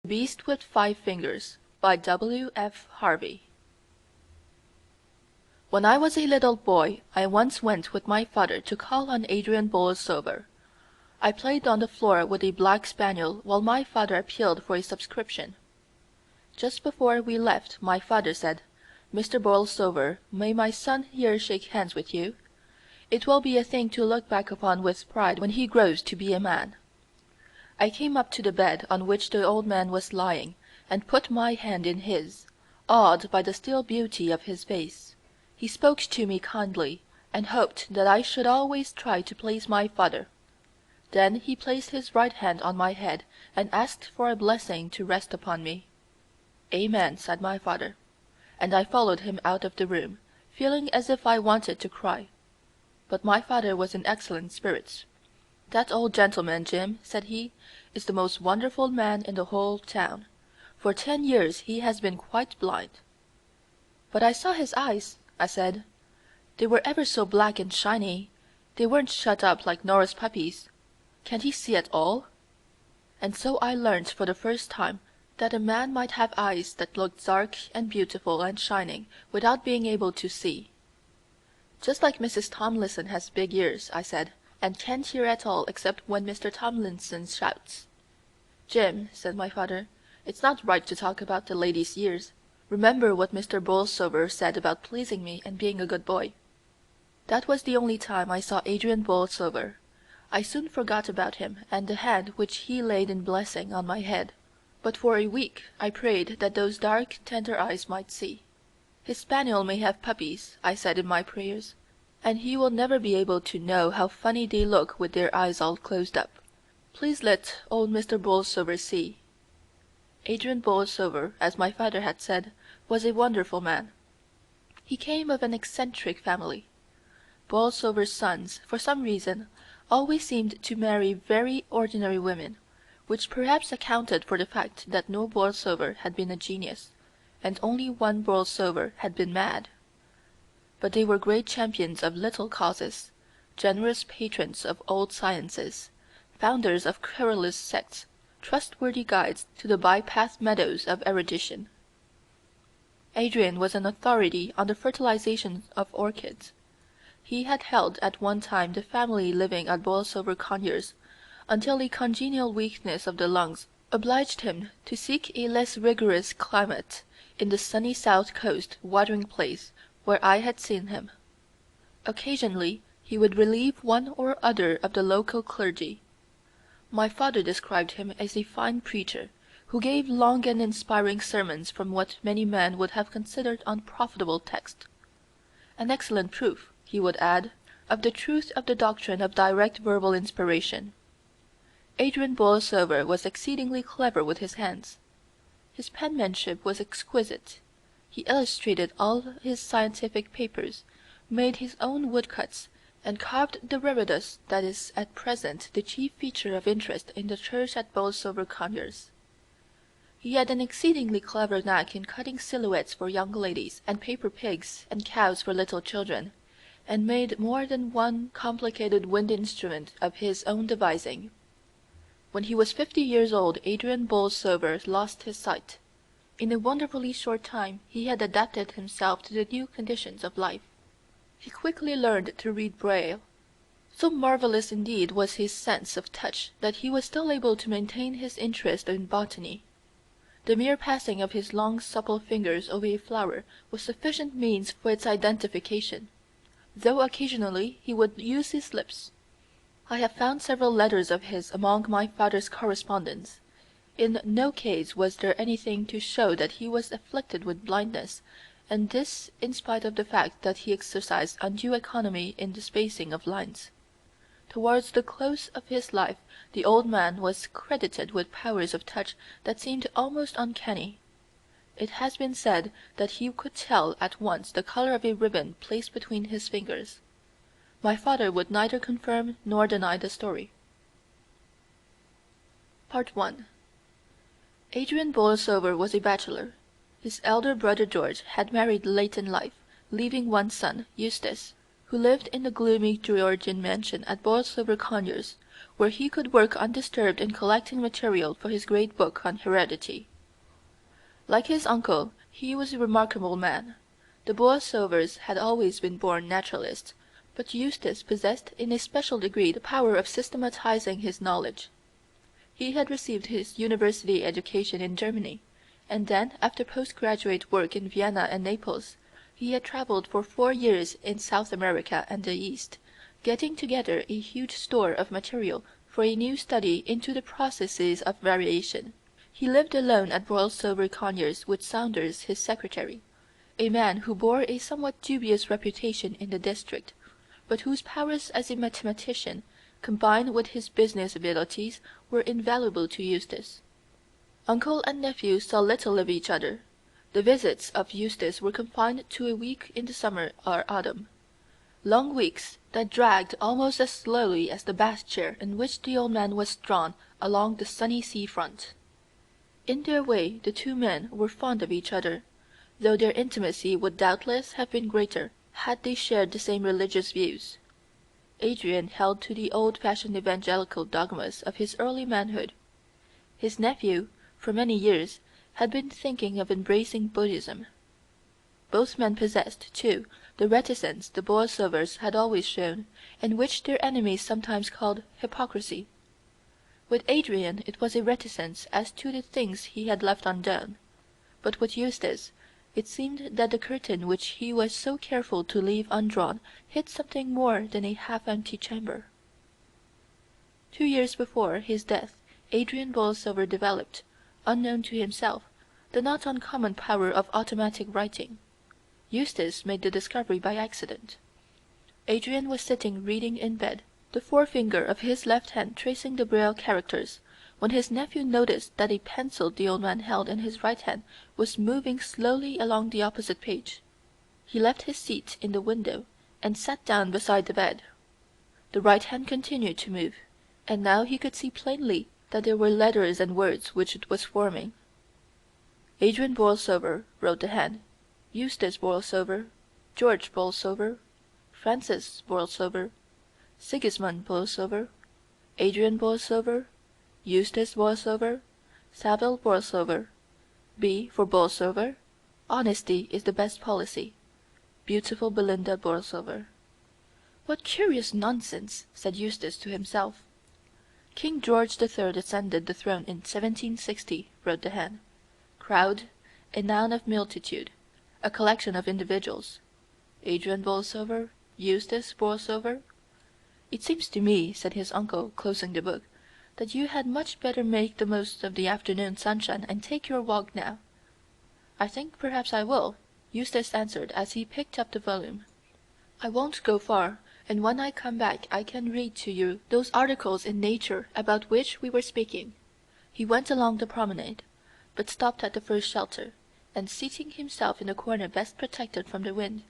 Beast with Five Fingers by W. F. Harvey. When I was a little boy I once went with my father to call on Adrian Borlsover. I played on the floor with a black spaniel while my father appealed for a subscription. Just before we left my father said, "Mr. Borlsover, may my son here shake hands with you? It will be a thing to look back upon with pride when he grows to be a man." I came up to the bed on which the old man was lying, and put my hand in his, awed by the still beauty of his face. He spoke to me kindly, and hoped that I should always try to please my father. Then he placed his right hand on my head and asked for a blessing to rest upon me. "Amen," said my father, and I followed him out of the room, feeling as if I wanted to cry. But my father was in excellent spirits. "That old gentleman, Jim," said he, "is the most wonderful man in the whole town. For 10 years he has been quite blind." "But I saw his eyes," I said. "They were ever so black and shiny. They weren't shut up like Nora's puppies. Can't he see at all?" And so I learnt for the first time that a man might have eyes that looked dark and beautiful and shining without being able to see. "Just like Mrs. Tomlinson has big ears," I said, "and can't hear at all except when Mr. Tomlinson shouts." "Jim," said my father, "it's not right to talk about the lady's ears. Remember what Mr. Borlsover said about pleasing me and being a good boy." That was the only time I saw Adrian Borlsover. I soon forgot about him and the hand which he laid in blessing on my head, but for a week I prayed that those dark, tender eyes might see. "His spaniel may have puppies," I said in my prayers, "and he will never be able to know how funny they look with their eyes all closed up. Please let old Mr. Borlsover see." Adrian Borlsover, as my father had said, was a wonderful man. He came of an eccentric family. Borlsover's sons, for some reason, always seemed to marry very ordinary women, which perhaps accounted for the fact that no Borlsover had been a genius, and only one Borlsover had been mad. But they were great champions of little causes, generous patrons of old sciences, founders of querulous sects, trustworthy guides to the by-path meadows of erudition. Adrian was an authority on the fertilization of orchids. He had held at one time the family living at Borlsover Conyers, until a congenital weakness of the lungs obliged him to seek a less rigorous climate in the sunny south coast watering place where I had seen him. Occasionally he would relieve one or other of the local clergy. My father described him as a fine preacher, who gave long and inspiring sermons from what many men would have considered unprofitable texts. "An excellent proof," he would add, "of the truth of the doctrine of direct verbal inspiration." Adrian Borlsover was exceedingly clever with his hands. His penmanship was exquisite. He illustrated all his scientific papers, made his own woodcuts, and carved the reredos that is at present the chief feature of interest in the church at Borlsover Conyers. He had an exceedingly clever knack in cutting silhouettes for young ladies, and paper pigs and cows for little children, and made more than one complicated wind instrument of his own devising. When he was 50 years old Adrian Borlsover lost his sight. In a wonderfully short time he had adapted himself to the new conditions of life. He quickly learned to read Braille. So marvellous indeed was his sense of touch that he was still able to maintain his interest in botany. The mere passing of his long supple fingers over a flower was sufficient means for its identification, though occasionally he would use his lips. I have found several letters of his among my father's correspondence. In no case was there anything to show that he was afflicted with blindness, and this in spite of the fact that he exercised undue economy in the spacing of lines. Towards the close of his life the old man was credited with powers of touch that seemed almost uncanny. It has been said that he could tell at once the color of a ribbon placed between his fingers. My father would neither confirm nor deny the story. Part 1. Adrian Borlsover was a bachelor. His elder brother George had married late in life, leaving one son, Eustace, who lived in the gloomy Georgian mansion at Borlsover Conyers, where he could work undisturbed in collecting material for his great book on heredity. Like his uncle, he was a remarkable man. The Borlsovers had always been born naturalists, but Eustace possessed in a special degree the power of systematizing his knowledge. He had received his university education in Germany, and then, after post-graduate work in Vienna and Naples, he had traveled for 4 years in South America and the East, getting together a huge store of material for a new study into the processes of variation. He lived alone at Borlsover Conyers with Saunders, his secretary, a man who bore a somewhat dubious reputation in the district, but whose powers as a mathematician, combined with his business abilities, were invaluable to Eustace. Uncle and nephew saw little of each other. The visits of Eustace were confined to a week in the summer or autumn, long weeks that dragged almost as slowly as the bath chair in which the old man was drawn along the sunny sea front. In their way the two men were fond of each other, though their intimacy would doubtless have been greater had they shared the same religious views. Adrian held to the old-fashioned evangelical dogmas of his early manhood. His nephew, for many years, had been thinking of embracing Buddhism. Both men possessed, too, the reticence the Borlsovers had always shown, and which their enemies sometimes called hypocrisy. With Adrian it was a reticence as to the things he had left undone, but with Eustace it seemed that the curtain which he was so careful to leave undrawn hid something more than a half-empty chamber. 2 years before his death Adrian Borlsover developed, unknown to himself, the not uncommon power of automatic writing. Eustace made the discovery by accident. Adrian was sitting reading in bed, the forefinger of his left hand tracing the Braille characters, when his nephew noticed that a pencil the old man held in his right hand was moving slowly along the opposite page. He left his seat in the window and sat down beside the bed. The right hand continued to move, and now he could see plainly that there were letters and words which it was forming. Adrian Borlsover, wrote the hand. Eustace Borlsover, George Borlsover, Francis Borlsover, Sigismund Borlsover, Adrian Borlsover, Eustace Borlsover, Sabel Borlsover. B for Borlsover. Honesty is the best policy. Beautiful Belinda Borlsover. What curious nonsense, said Eustace to himself. King George III ascended the throne in 1760, wrote the hand. Crowd, a noun of multitude, a collection of individuals. Adrian Borlsover, Eustace Borlsover. It seems to me, said his uncle, closing the book, that you had much better make the most of the afternoon sunshine and take your walk now. I think perhaps I will, Eustace answered as he picked up the volume. I won't go far, and when I come back I can read to you those articles in Nature about which we were speaking. He went along the promenade, but stopped at the first shelter, and seating himself in the corner best protected from the wind,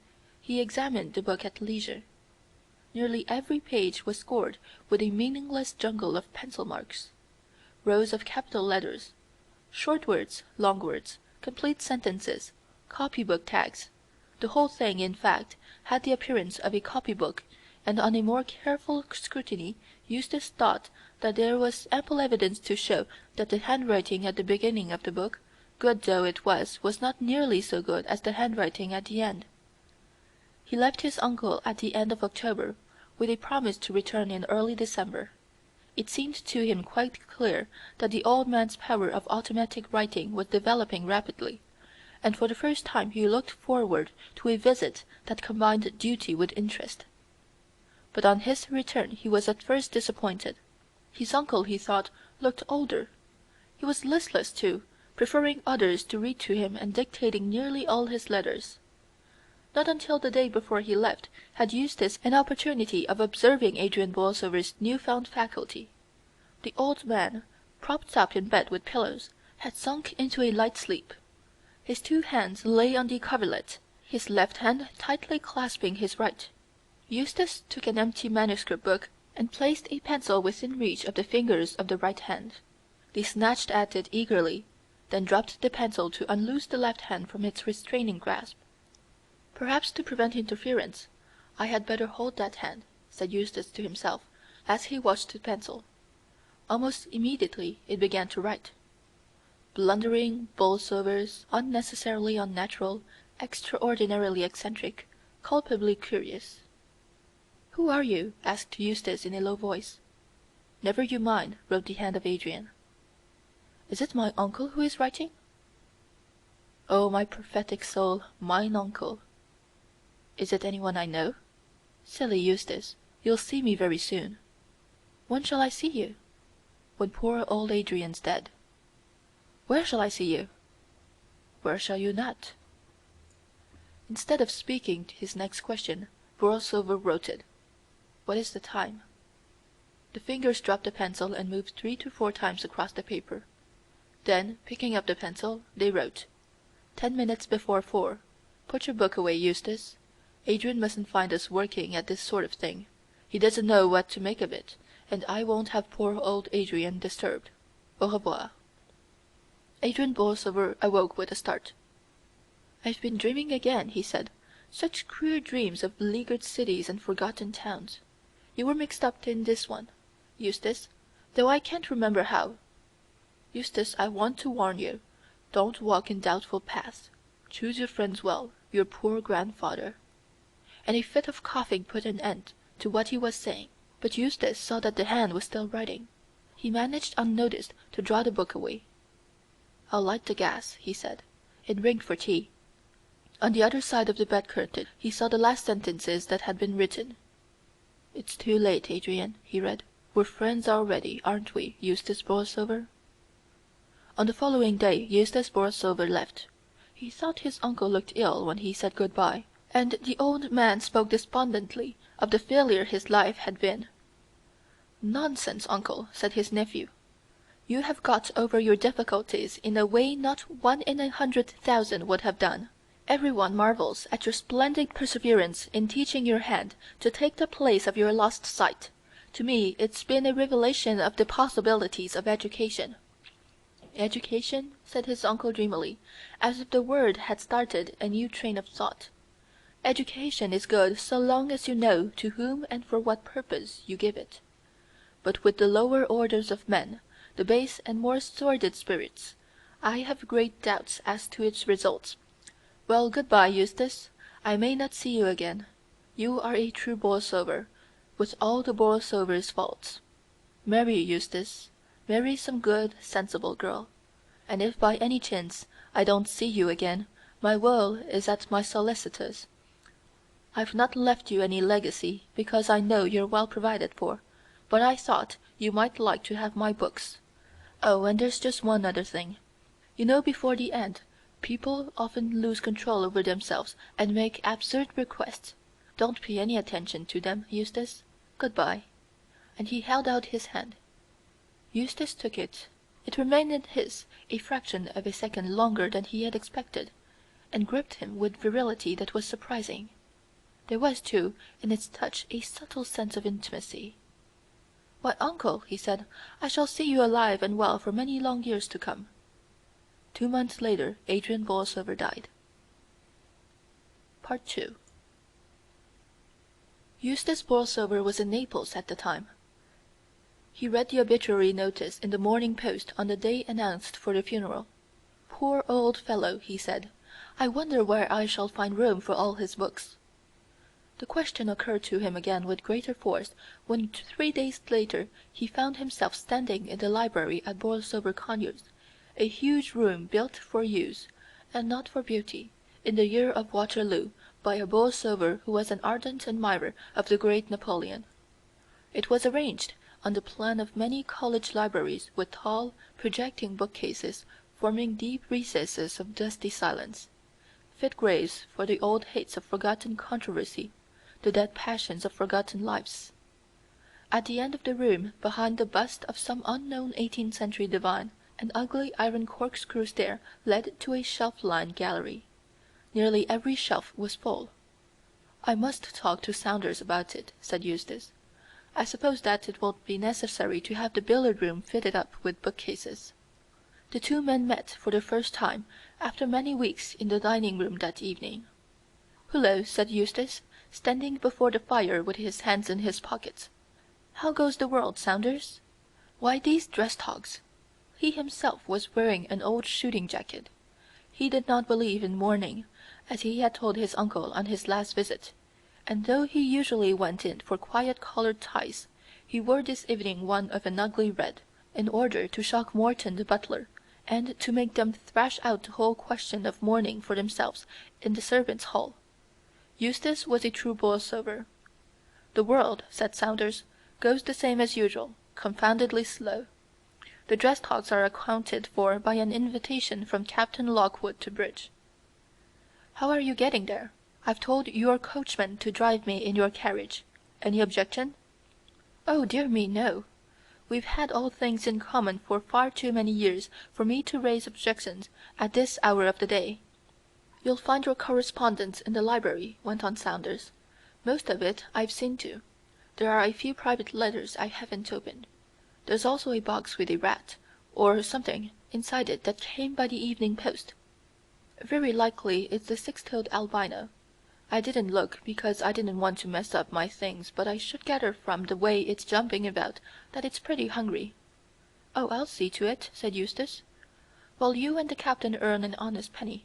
he examined the book at leisure. Nearly every page was scored with a meaningless jungle of pencil marks, rows of capital letters, short words, long words, complete sentences, copy-book tags. The whole thing, in fact, had the appearance of a copy-book, and on a more careful scrutiny Eustace thought that there was ample evidence to show that the handwriting at the beginning of the book, good though it was not nearly so good as the handwriting at the end. He left his uncle at the end of October, with a promise to return in early December. It seemed to him quite clear that the old man's power of automatic writing was developing rapidly, and for the first time he looked forward to a visit that combined duty with interest. But on his return he was at first disappointed. His uncle, he thought, looked older. He was listless too, preferring others to read to him and dictating nearly all his letters. Not until the day before he left had Eustace an opportunity of observing Adrian Borlsover's new-found faculty. The old man, propped up in bed with pillows, had sunk into a light sleep. His two hands lay on the coverlet, his left hand tightly clasping his right. Eustace took an empty manuscript book and placed a pencil within reach of the fingers of the right hand. They snatched at it eagerly, then dropped the pencil to unloose the left hand from its restraining grasp. Perhaps to prevent interference, I had better hold that hand, said Eustace to himself, as he watched the pencil. Almost immediately it began to write. Blundering, Bolsovers, unnecessarily unnatural, extraordinarily eccentric, culpably curious. "Who are you?" asked Eustace in a low voice. "Never you mind," wrote the hand of Adrian. "Is it my uncle who is writing?" "Oh, my prophetic soul, mine uncle." "Is it anyone I know?" "Silly Eustace, you'll see me very soon." "When shall I see you?" "When poor old Adrian's dead." "Where shall I see you?" "Where shall you not?" Instead of speaking his next question, Borlsover wrote it. "What is the time?" The fingers dropped the pencil and moved 3 to 4 times across the paper. Then, picking up the pencil, they wrote, "10 minutes before 4. Put your book away, Eustace. Adrian mustn't find us working at this sort of thing. He doesn't know what to make of it, and I won't have poor old Adrian disturbed. Au revoir." Adrian Borlsover awoke with a start. "I've been dreaming again," he said. "Such queer dreams of beleaguered cities and forgotten towns. You were mixed up in this one, Eustace, though I can't remember how. Eustace, I want to warn you. Don't walk in doubtful paths. Choose your friends well, your poor grandfather." And a fit of coughing put an end to what he was saying. But Eustace saw that the hand was still writing. He managed unnoticed to draw the book away. "I'll light the gas," he said, "and ring for tea." On the other side of the bed curtain he saw the last sentences that had been written. "It's too late, Adrian," he read. "We're friends already, aren't we, Eustace Borlsover?" On the following day Eustace Borlsover left. He thought his uncle looked ill when he said good-bye, and the old man spoke despondently of the failure his life had been. "Nonsense, uncle," said his nephew. "You have got over your difficulties in a way not 1 in 100,000 would have done. Everyone marvels at your splendid perseverance in teaching your hand to take the place of your lost sight. To me it's been a revelation of the possibilities of education." "Education?" said his uncle dreamily, as if the word had started a new train of thought. "Education is good so long as you know to whom and for what purpose you give it. But with the lower orders of men, the base and more sordid spirits, I have great doubts as to its results. Well, good-bye, Eustace. I may not see you again. You are a true Borlsover, with all the Borlsover's faults. Marry, Eustace. Marry some good, sensible girl. And if by any chance I don't see you again, my will is at my solicitor's. I've not left you any legacy, because I know you're well provided for, but I thought you might like to have my books. Oh, and there's just one other thing. You know before the end, people often lose control over themselves and make absurd requests. Don't pay any attention to them, Eustace. Good-bye." And he held out his hand. Eustace took it. It remained in his a fraction of a second longer than he had expected, and gripped him with virility that was surprising. There was, too, in its touch a subtle sense of intimacy. "Why, uncle," he said, "I shall see you alive and well for many long years to come." 2 months later Adrian Borlsover died. Part 2. Eustace Borlsover was in Naples at the time. He read the obituary notice in the Morning Post on the day announced for the funeral. "Poor old fellow," he said, "I wonder where I shall find room for all his books." The question occurred to him again with greater force when 3 days later he found himself standing in the library at Borlsover Conyers, a huge room built for use, and not for beauty, in the year of Waterloo, by a Borlsover who was an ardent admirer of the great Napoleon. It was arranged on the plan of many college libraries, with tall, projecting bookcases forming deep recesses of dusty silence, fit graves for the old hates of forgotten controversy, the dead passions of forgotten lives. At the end of the room, behind the bust of some unknown 18th-century divine, an ugly iron corkscrew stair led to a shelf-lined gallery. Nearly every shelf was full. "I must talk to Saunders about it," said Eustace. "I suppose that it won't be necessary to have the billiard-room fitted up with bookcases." The two men met for the first time after many weeks in the dining-room that evening. "Hullo," said Eustace, standing before the fire with his hands in his pockets. How goes the world, Saunders? Why these dress togs?" He himself was wearing an old shooting jacket. He did not believe in mourning, as he had told his uncle on his last visit, and though he usually went in for quiet coloured ties, he wore this evening one of an ugly red, in order to shock Morton the butler, and to make them thrash out the whole question of mourning for themselves in the servants' hall. Eustace was a true Borlsover. "The world," said Saunders, "goes the same as usual, confoundedly slow. The dress togs are accounted for by an invitation from Captain Lockwood to bridge." "How are you getting there? I've told your coachman to drive me in your carriage. Any objection?" "Oh, dear me, no. We've had all things in common for far too many years for me to raise objections at this hour of the day." "You'll find your correspondence in the library," went on Saunders. "Most of it I've seen to. There are a few private letters I haven't opened. There's also a box with a rat, or something, inside it that came by the evening post. Very likely it's the six-toed albino. I didn't look because I didn't want to mess up my things, but I should gather from the way it's jumping about that it's pretty hungry." "Oh, I'll see to it," said Eustace, "while you and the captain earn an honest penny."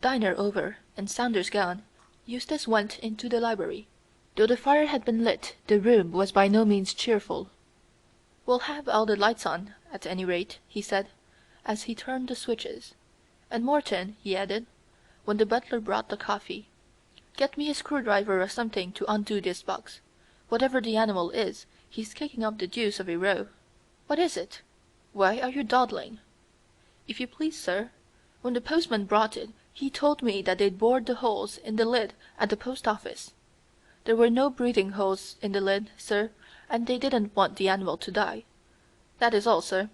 Dinner over, and Saunders gone, Eustace went into the library. Though the fire had been lit, the room was by no means cheerful. "We'll have all the lights on, at any rate," he said, as he turned the switches. "And Morton," he added, when the butler brought the coffee, "get me a screwdriver or something to undo this box. Whatever the animal is, he's kicking up the deuce of a row. What is it? Why are you dawdling?" "If you please, sir, when the postman brought it, he told me that they'd bored the holes in the lid at the post office. There were no breathing holes in the lid, sir, and they didn't want the animal to die. That is all, sir."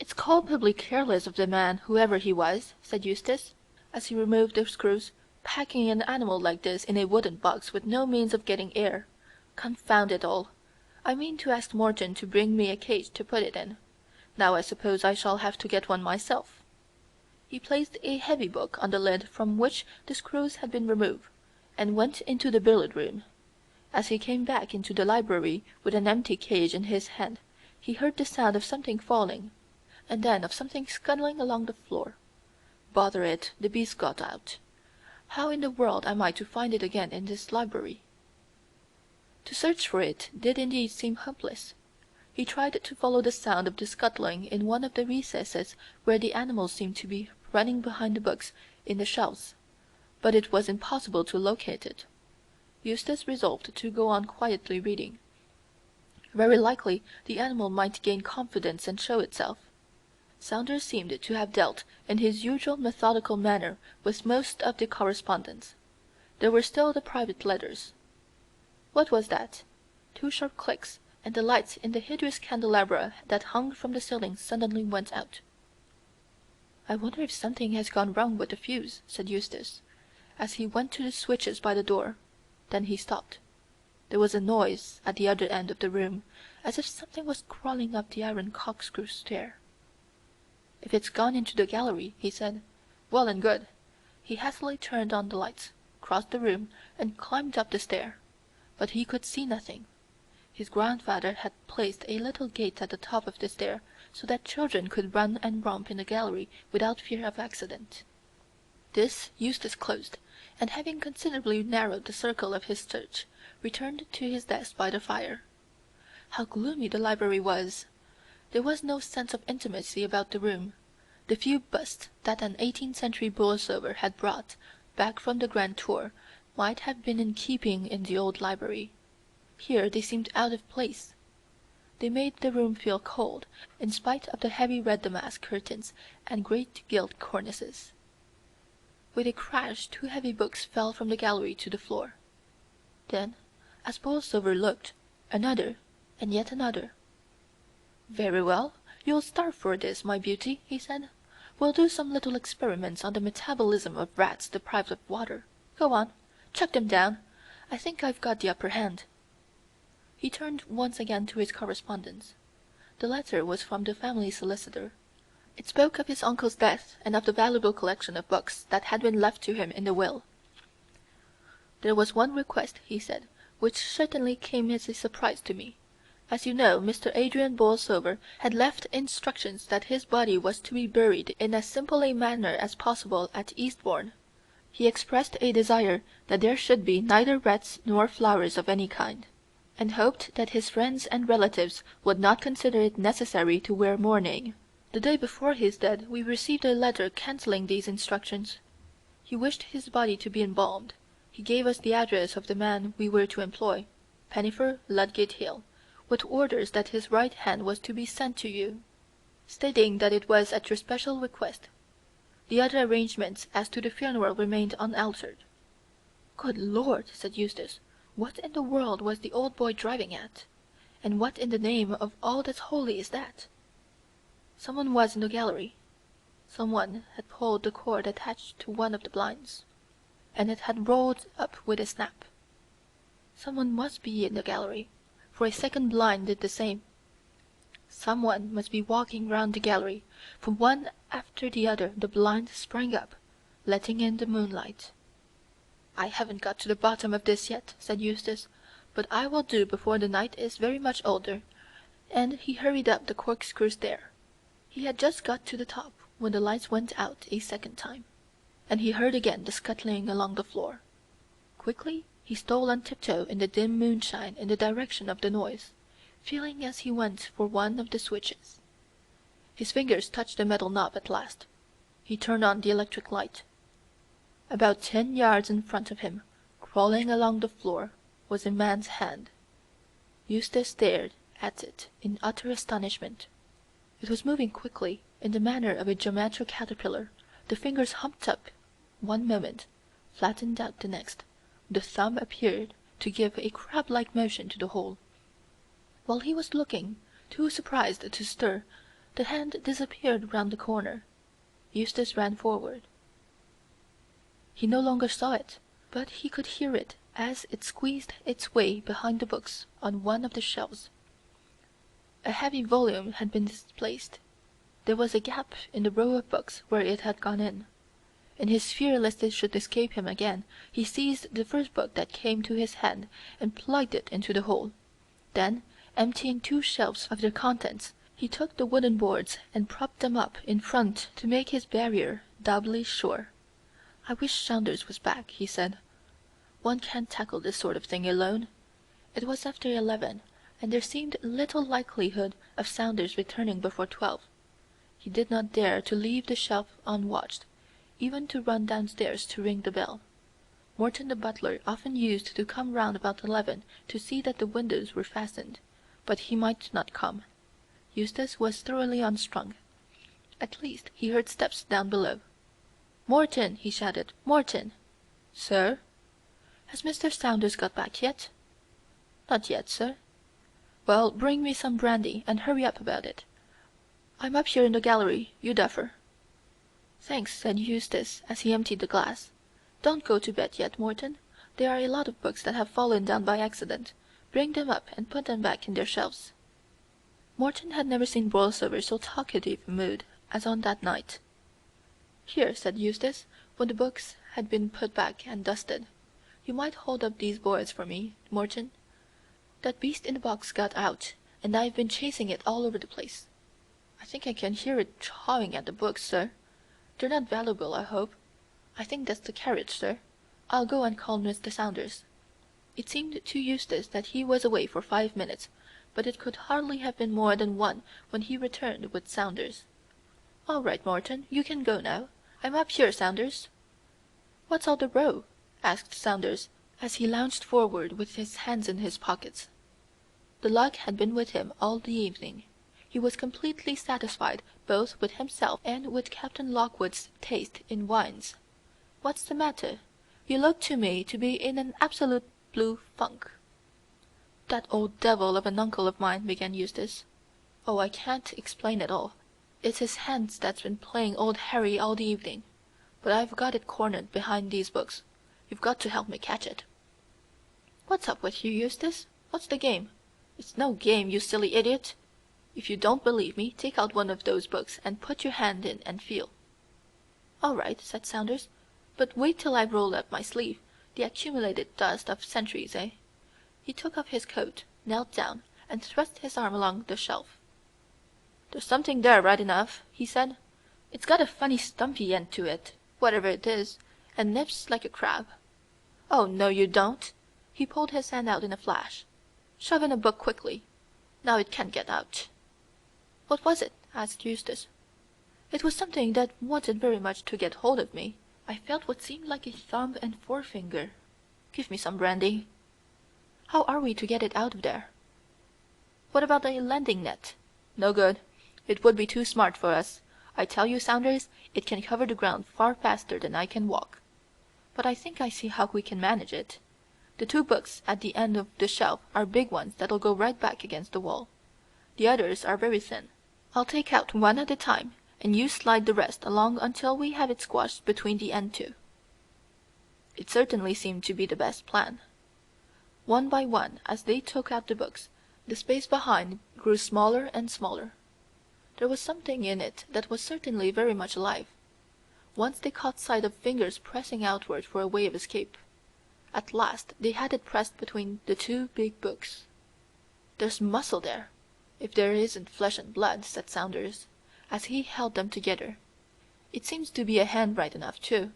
"It's culpably careless of the man, whoever he was," said Eustace, as he removed the screws, "packing an animal like this in a wooden box with no means of getting air. Confound it all! I mean to ask Morton to bring me a cage to put it in. Now I suppose I shall have to get one myself." He placed a heavy book on the lid from which the screws had been removed, and went into the billiard-room. As he came back into the library with an empty cage in his hand, he heard the sound of something falling, and then of something scuttling along the floor. Bother it, the beast got out. How in the world am I to find it again in this library? To search for it did indeed seem hopeless. He tried to follow the sound of the scuttling in one of the recesses where the animal seemed to be running behind the books in the shelves, but it was impossible to locate it. Eustace resolved to go on quietly reading. Very likely the animal might gain confidence and show itself. Saunders seemed to have dealt in his usual methodical manner with most of the correspondence. There were still the private letters. What was that? Two sharp clicks, and the lights in the hideous candelabra that hung from the ceiling suddenly went out. "I wonder if something has gone wrong with the fuse," said Eustace, as he went to the switches by the door. Then he stopped. There was a noise at the other end of the room, as if something was crawling up the iron corkscrew stair. "If it's gone into the gallery," he said, "well and good." He hastily turned on the lights, crossed the room, and climbed up the stair. But he could see nothing. His grandfather had placed a little gate at the top of the stair, so that children could run and romp in the gallery without fear of accident. This Eustace closed, and having considerably narrowed the circle of his search, returned to his desk by the fire. How gloomy the library was! There was no sense of intimacy about the room. The few busts that an 18th-century Borlsover had brought back from the grand tour might have been in keeping in the old library. Here they seemed out of place. They made the room feel cold, in spite of the heavy red damask curtains and great gilt cornices. With a crash two heavy books fell from the gallery to the floor. Then, as Borlsover looked, another, and yet another. "Very well, you'll starve for this, my beauty," he said. "We'll do some little experiments on the metabolism of rats deprived of water. Go on, chuck them down. I think I've got the upper hand." He turned once again to his correspondence. The letter was from the family solicitor. It spoke of his uncle's death and of the valuable collection of books that had been left to him in the will. There was one request, he said, which certainly came as a surprise to me. As you know, Mr. Adrian Borlsover had left instructions that his body was to be buried in as simple a manner as possible at Eastbourne. He expressed a desire that there should be neither wreaths nor flowers of any kind, and hoped that his friends and relatives would not consider it necessary to wear mourning. The day before his death we received a letter cancelling these instructions. He wished his body to be embalmed. He gave us the address of the man we were to employ, Pennifer, Ludgate Hill, with orders that his right hand was to be sent to you, stating that it was at your special request. The other arrangements as to the funeral remained unaltered." "Good Lord!" said Eustace. "What in the world was the old boy driving at? And what in the name of all that's holy is that?" "Someone was in the gallery. Someone had pulled the cord attached to one of the blinds, and it had rolled up with a snap. Someone must be in the gallery, for a second blind did the same. Someone must be walking round the gallery, for one after the other the blinds sprang up, letting in the moonlight." "I haven't got to the bottom of this yet," said Eustace, "but I will do before the night is very much older," and he hurried up the corkscrew stair. He had just got to the top when the lights went out a second time, and he heard again the scuttling along the floor. Quickly he stole on tiptoe in the dim moonshine in the direction of the noise, feeling as he went for one of the switches. His fingers touched the metal knob at last. He turned on the electric light. About 10 yards in front of him, crawling along the floor, was a man's hand. Eustace stared at it in utter astonishment. It was moving quickly, in the manner of a geometric caterpillar, the fingers humped up one moment, flattened out the next. The thumb appeared to give a crab-like motion to the whole. While he was looking, too surprised to stir, the hand disappeared round the corner. Eustace ran forward. He no longer saw it, but he could hear it as it squeezed its way behind the books on one of the shelves. A heavy volume had been displaced. There was a gap in the row of books where it had gone in. In his fear lest it should escape him again, he seized the first book that came to his hand and plugged it into the hole. Then, emptying 2 shelves of their contents, he took the wooden boards and propped them up in front to make his barrier doubly sure. "I wish Saunders was back," he said. "One can't tackle this sort of thing alone." It was after 11, and there seemed little likelihood of Saunders returning before 12. He did not dare to leave the shelf unwatched, even to run downstairs to ring the bell. Morton the butler often used to come round about 11 to see that the windows were fastened, but he might not come. Eustace was thoroughly unstrung. At least he heard steps down below. "Morton!" he shouted. "Morton!" "Sir?" "Has Mr. Saunders got back yet?" "Not yet, sir." "Well, bring me some brandy, and hurry up about it. I'm up here in the gallery, you duffer." "Thanks," said Eustace, as he emptied the glass. "Don't go to bed yet, Morton. There are a lot of books that have fallen down by accident. Bring them up and put them back in their shelves." Morton had never seen Borlsover so talkative a mood as on that night. "Here," said Eustace, when the books had been put back and dusted. "You might hold up these boards for me, Morton. That beast in the box got out, and I've been chasing it all over the place. I think I can hear it chawing at the books, sir. They're not valuable, I hope. I think that's the carriage, sir. I'll go and call Mr. Saunders." It seemed to Eustace that he was away for 5 minutes, but it could hardly have been more than 1 when he returned with Saunders. "All right, Morton, you can go now. I'm up here, Saunders." "What's all the row?" asked Saunders, as he lounged forward with his hands in his pockets. The luck had been with him all the evening. He was completely satisfied both with himself and with Captain Lockwood's taste in wines. "What's the matter? You look to me to be in an absolute blue funk." "That old devil of an uncle of mine," began Eustace. "Oh, I can't explain it all. It's his hand that's been playing old Harry all the evening. But I've got it cornered behind these books. You've got to help me catch it." "What's up with you, Eustace? What's the game?" "It's no game, you silly idiot. If you don't believe me, take out one of those books and put your hand in and feel." "All right," said Saunders, "but wait till I've rolled up my sleeve. The accumulated dust of centuries, eh? He took off his coat, knelt down, and thrust his arm along the shelf. "There's something there, right enough," he said. "It's got a funny stumpy end to it, whatever it is, and nips like a crab. Oh, no, you don't!" He pulled his hand out in a flash. "Shove in a book quickly. Now it can't get out." "What was it?" asked Eustace. "It was something that wanted very much to get hold of me. I felt what seemed like a thumb and forefinger. Give me some brandy." "How are we to get it out of there?" "What about a landing net?" "No good. It would be too smart for us. I tell you, Saunders, it can cover the ground far faster than I can walk. But I think I see how we can manage it. The 2 books at the end of the shelf are big ones that'll go right back against the wall. The others are very thin. I'll take out one at a time, and you slide the rest along until we have it squashed between the end 2. It certainly seemed to be the best plan. One by one, as they took out the books, the space behind grew smaller and smaller. There was something in it that was certainly very much alive. Once they caught sight of fingers pressing outward for a way of escape. At last they had it pressed between the 2 big books. "There's muscle there, if there isn't flesh and blood," said Saunders, as he held them together. "It seems to be a hand right enough, too.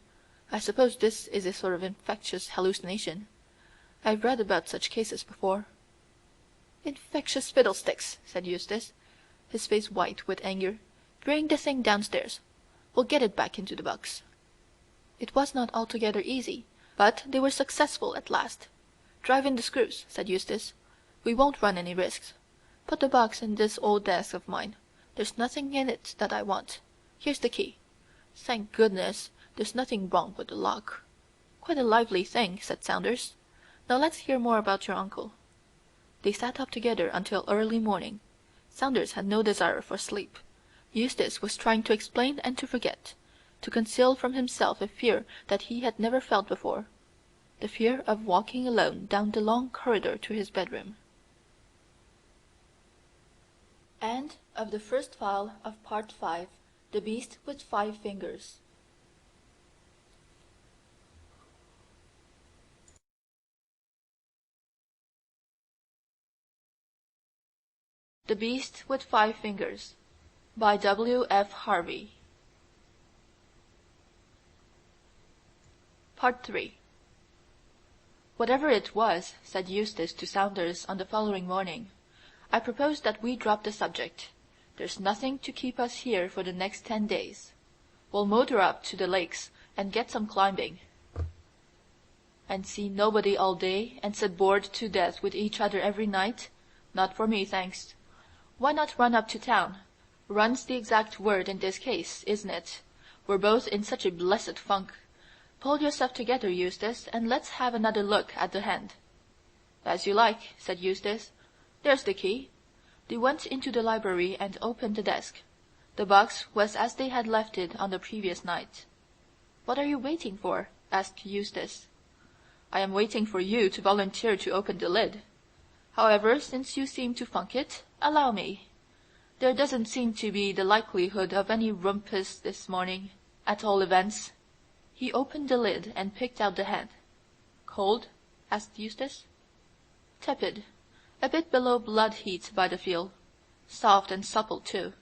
I suppose this is a sort of infectious hallucination. I've read about such cases before." "Infectious fiddlesticks!" said Eustace, his face white with anger. "Bring the thing downstairs. We'll get it back into the box." It was not altogether easy, but they were successful at last. "Drive in the screws," said Eustace. "We won't run any risks. Put the box in this old desk of mine. There's nothing in it that I want. Here's the key. Thank goodness, there's nothing wrong with the lock." "Quite a lively thing," said Saunders. "Now let's hear more about your uncle." They sat up together until early morning. Saunders had no desire for sleep. Eustace was trying to explain and to forget, to conceal from himself a fear that he had never felt before, the fear of walking alone down the long corridor to his bedroom. End of the first file of Part 5, The Beast with 5 Fingers. The Beast with 5 Fingers by W. F. Harvey. Part 3. "Whatever it was," said Eustace to Saunders on the following morning, "I propose that we drop the subject. There's nothing to keep us here for the next 10 days. We'll motor up to the lakes and get some climbing." "And see nobody all day, and sit bored to death with each other every night? Not for me, thanks. Why not run up to town? Run's the exact word in this case, isn't it? We're both in such a blessed funk. Pull yourself together, Eustace, and let's have another look at the hand." "As you like," said Eustace. "There's the key." They went into the library and opened the desk. The box was as they had left it on the previous night. "What are you waiting for?" asked Eustace. "I am waiting for you to volunteer to open the lid. However, since you seem to funk it, allow me. There doesn't seem to be the likelihood of any rumpus this morning, at all events." He opened the lid and picked out the hand. "Cold?" asked Eustace. "Tepid. A bit below blood heat by the feel. Soft and supple, too.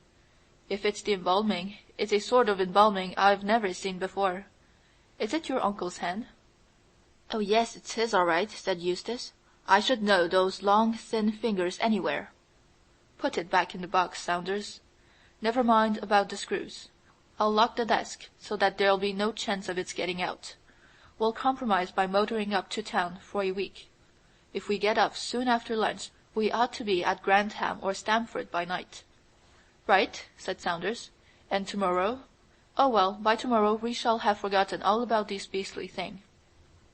If it's the embalming, it's a sort of embalming I've never seen before. Is it your uncle's hand?" "Oh, yes, it's his all right," said Eustace. "I should know those long, thin fingers anywhere." "Put it back in the box, Saunders. Never mind about the screws. I'll lock the desk so that there'll be no chance of its getting out. We'll compromise by motoring up to town for a week. If we get off soon after lunch, we ought to be at Grantham or Stamford by night." "Right," said Saunders. "And tomorrow?" "Oh, well, by tomorrow we shall have forgotten all about this beastly thing."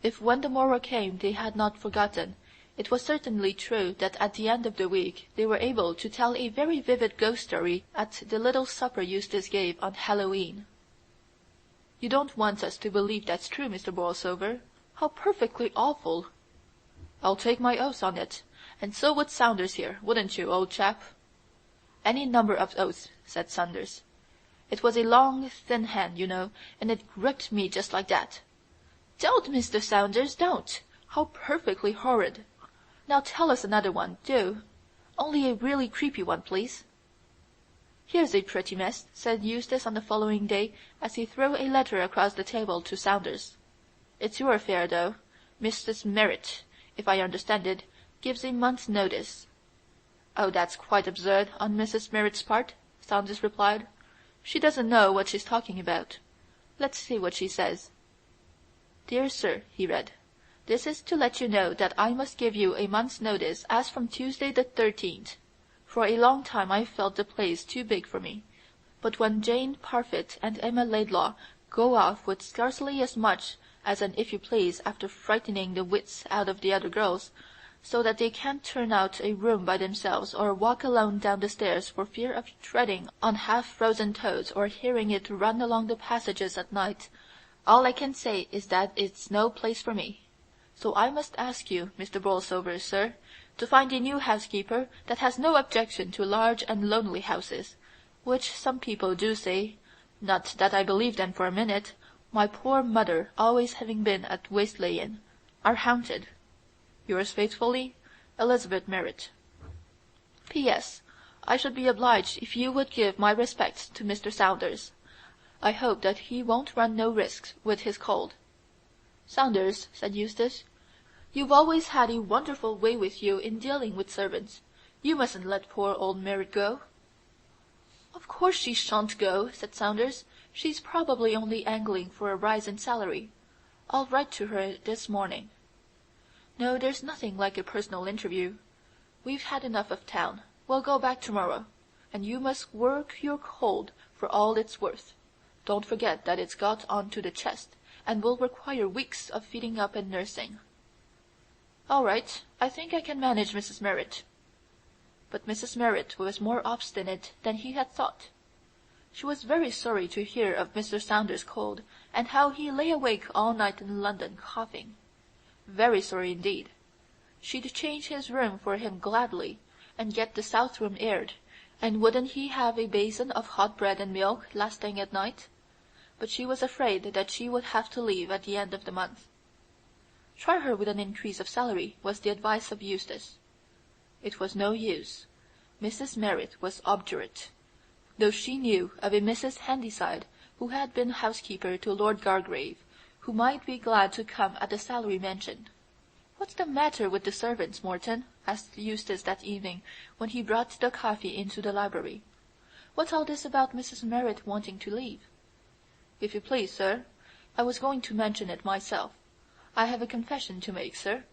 If when the morrow came they had not forgotten, it was certainly true that at the end of the week they were able to tell a very vivid ghost story at the little supper Eustace gave on Halloween. "You don't want us to believe that's true, Mr. Borlsover? How perfectly awful!" "I'll take my oath on it, and so would Saunders here, wouldn't you, old chap?" "Any number of oaths," said Saunders. "It was a long, thin hand, you know, and it gripped me just like that." "Don't, Mr. Saunders, don't! How perfectly horrid!" Now tell us another one, do. Only a really creepy one, please." "Here's a pretty mess," said Eustace on the following day, as he threw a letter across the table to Saunders. "It's your affair, though. Mrs. Merritt, if I understand it, gives a month's notice." "Oh, that's quite absurd on Mrs. Merritt's part," Saunders replied. "She doesn't know what she's talking about. Let's see what she says." "Dear Sir," he read, "this is to let you know that I must give you a month's notice as from Tuesday the 13th. For a long time I felt the place too big for me, but when Jane Parfitt and Emma Laidlaw go off with scarcely as much as an if you please after frightening the wits out of the other girls, so that they can't turn out a room by themselves or walk alone down the stairs for fear of treading on half-frozen toads or hearing it run along the passages at night, all I can say is that it's no place for me. So I must ask you, Mr. Bolsover, sir, to find a new housekeeper that has no objection to large and lonely houses, which some people do say, not that I believe them for a minute, my poor mother always having been at Westleyan, are haunted. Yours faithfully, Elizabeth Merritt. P.S. I should be obliged if you would give my respects to Mr. Saunders. I hope that he won't run no risks with his cold." "Saunders," said Eustace, "you've always had a wonderful way with you in dealing with servants. You mustn't let poor old Merritt go." "Of course she shan't go," said Saunders. "She's probably only angling for a rise in salary. I'll write to her this morning. No, there's nothing like a personal interview. We've had enough of town. We'll go back tomorrow, and you must work your cold for all it's worth. Don't forget that it's got on to the chest, and will require weeks of feeding up and nursing." "All right. I think I can manage Mrs. Merritt." But Mrs. Merritt was more obstinate than he had thought. She was very sorry to hear of Mr. Saunders' cold, and how he lay awake all night in London coughing. Very sorry indeed. She'd change his room for him gladly, and get the south room aired, and wouldn't he have a basin of hot bread and milk lasting at night? But she was afraid that she would have to leave at the end of the month. "Try her with an increase of salary," was the advice of Eustace. It was no use. Mrs. Merritt was obdurate, though she knew of a Mrs. Handyside who had been housekeeper to Lord Gargrave, who might be glad to come at the salary mentioned. "What's the matter with the servants, Morton?" asked Eustace that evening, when he brought the coffee into the library. "What's all this about Mrs. Merritt wanting to leave?" "If you please, sir, I was going to mention it myself. I have a confession to make, sir.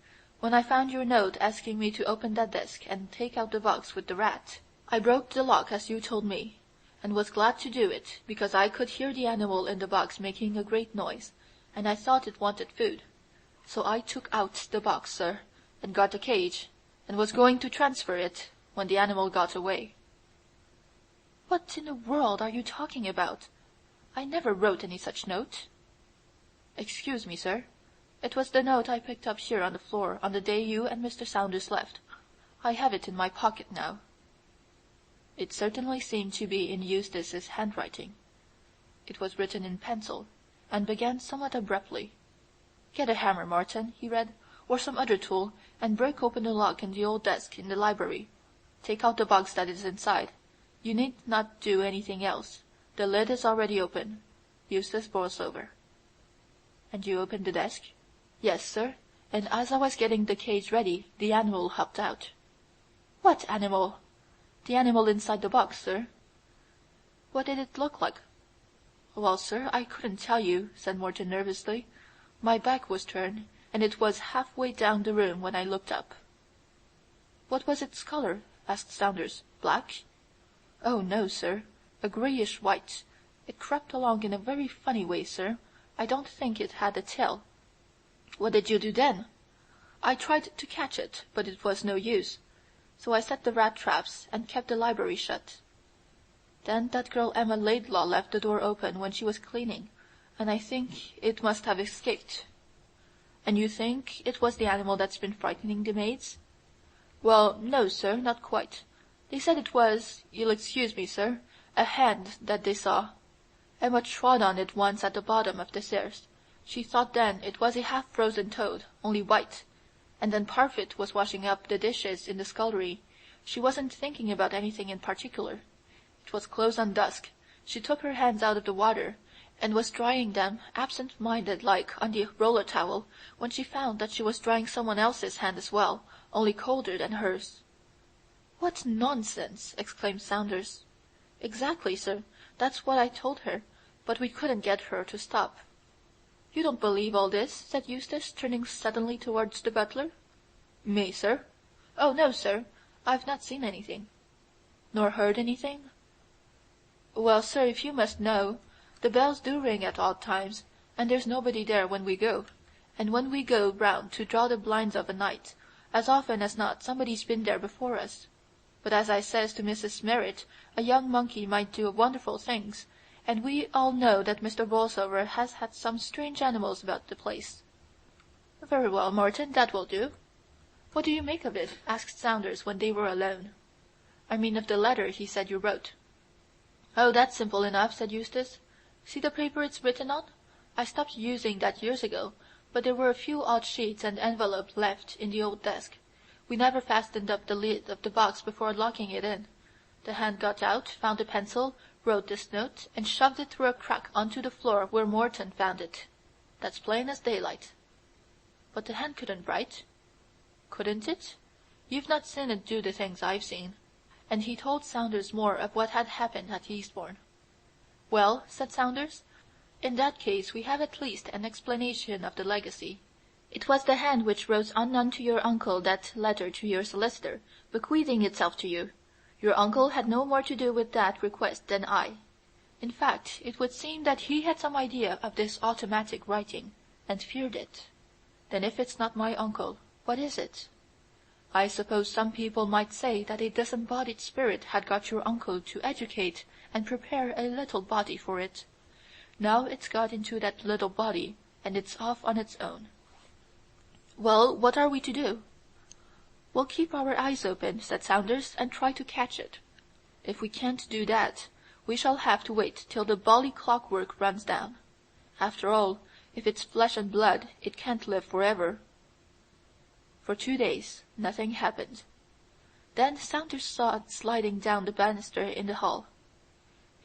When I found your note asking me to open that desk and take out the box with the rat, I broke the lock as you told me, and was glad to do it, because I could hear the animal in the box making a great noise, and I thought it wanted food. So I took out the box, sir, and got the cage, and was going to transfer it, when the animal got away." "What in the world are you talking about? I never wrote any such note." "Excuse me, sir. It was the note I picked up here on the floor on the day you and Mr. Saunders left. I have it in my pocket now." It certainly seemed to be in Eustace's handwriting. It was written in pencil, and began somewhat abruptly. "Get a hammer, Martin," he read, "or some other tool, and break open the lock in the old desk in the library. Take out the box that is inside. You need not do anything else. The lid is already open. Eustace Bolsover." "And you opened the desk?" "Yes, sir, and as I was getting the cage ready, the animal hopped out." "What animal?" "The animal inside the box, sir." "What did it look like?" "Well, sir, I couldn't tell you," said Morton nervously. "My back was turned, and it was half-way down the room when I looked up." "What was its color?" asked Saunders. "Black?" "Oh, no, sir, a grayish-white. It crept along in a very funny way, sir. I don't think it had a tail." "What did you do then?" "I tried to catch it, but it was no use. So I set the rat traps, and kept the library shut. Then that girl Emma Laidlaw left the door open when she was cleaning, and I think it must have escaped." "And you think it was the animal that's been frightening the maids?" "Well, no, sir, not quite. They said it was, you'll excuse me, sir, a hand that they saw. Emma trod on it once at the bottom of the stairs. She thought then it was a half-frozen toad, only white, and then Parfit was washing up the dishes in the scullery. She wasn't thinking about anything in particular. It was close on dusk. She took her hands out of the water, and was drying them absent-minded like on the roller towel, when she found that she was drying someone else's hand as well, only colder than hers. "What nonsense!" exclaimed Saunders. "Exactly, sir. That's what I told her, but we couldn't get her to stop." "You don't believe all this?" said Eustace, turning suddenly towards the butler. "Me, sir? Oh, no, sir. I've not seen anything." "Nor heard anything?" "Well, sir, if you must know, the bells do ring at odd times, and there's nobody there when we go. And when we go round to draw the blinds of a night, as often as not somebody's been there before us. But as I says to Mrs. Merrit, a young monkey might do wonderful things, and we all know that Mr. Bolsover has had some strange animals about the place." "Very well, Morton, that will do." "What do you make of it?" asked Saunders when they were alone. "I mean of the letter he said you wrote." "Oh, that's simple enough," said Eustace. "See the paper it's written on? I stopped using that years ago, but there were a few odd sheets and envelopes left in the old desk. We never fastened up the lid of the box before locking it in. The hand got out, found a pencil, wrote this note, and shoved it through a crack onto the floor where Morton found it. That's plain as daylight." "But the hand couldn't write." "Couldn't it? You've not seen it do the things I've seen." And he told Saunders more of what had happened at Eastbourne. "Well," said Saunders, "in that case we have at least an explanation of the legacy. It was the hand which wrote unknown to your uncle that letter to your solicitor, bequeathing itself to you. Your uncle had no more to do with that request than I. In fact, it would seem that he had some idea of this automatic writing, and feared it. Then if it's not my uncle, what is it? I suppose some people might say that a disembodied spirit had got your uncle to educate and prepare a little body for it. Now it's got into that little body, and it's off on its own." "Well, what are we to do?" "We'll keep our eyes open," said Saunders, "and try to catch it. If we can't do that, we shall have to wait till the bally clockwork runs down. After all, if it's flesh and blood, it can't live forever." For 2 days nothing happened. Then Saunders saw it sliding down the banister in the hall.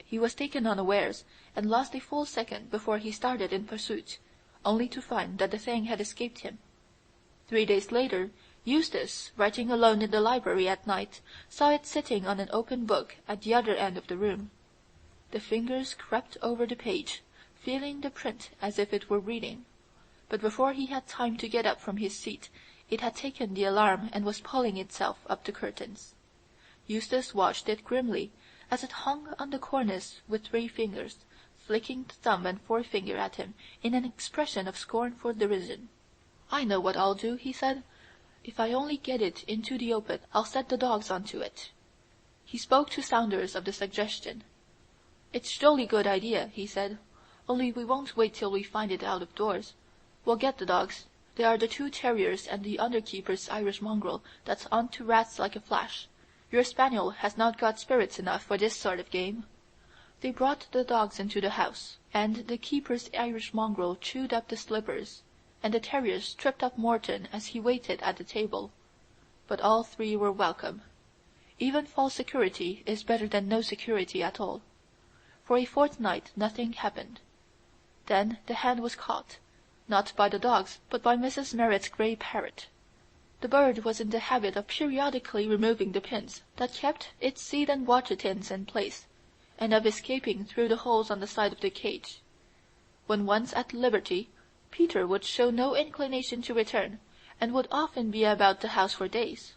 He was taken unawares, and lost a full second before he started in pursuit, only to find that the thing had escaped him. 3 days later, Eustace, writing alone in the library at night, saw it sitting on an open book at the other end of the room. The fingers crept over the page, feeling the print as if it were reading. But before he had time to get up from his seat, it had taken the alarm and was pulling itself up the curtains. Eustace watched it grimly as it hung on the cornice with 3 fingers, flicking the thumb and forefinger at him in an expression of scornful derision. "I know what I'll do," he said. "If I only get it into the open, I'll set the dogs on to it." He spoke to Saunders of the suggestion. "It's jolly good idea," he said, "only we won't wait till we find it out of doors. We'll get the dogs. They are the 2 terriers and the under-keeper's Irish mongrel that's on to rats like a flash. Your spaniel has not got spirits enough for this sort of game." They brought the dogs into the house, and the keeper's Irish mongrel chewed up the slippers, and the terriers tripped up Morton as he waited at the table. But all 3 were welcome. Even false security is better than no security at all. For a fortnight nothing happened. Then the hand was caught, not by the dogs, but by Mrs. Merrit's grey parrot. The bird was in the habit of periodically removing the pins that kept its seed and water tins in place, and of escaping through the holes on the side of the cage. When once at liberty, Peter would show no inclination to return, and would often be about the house for days.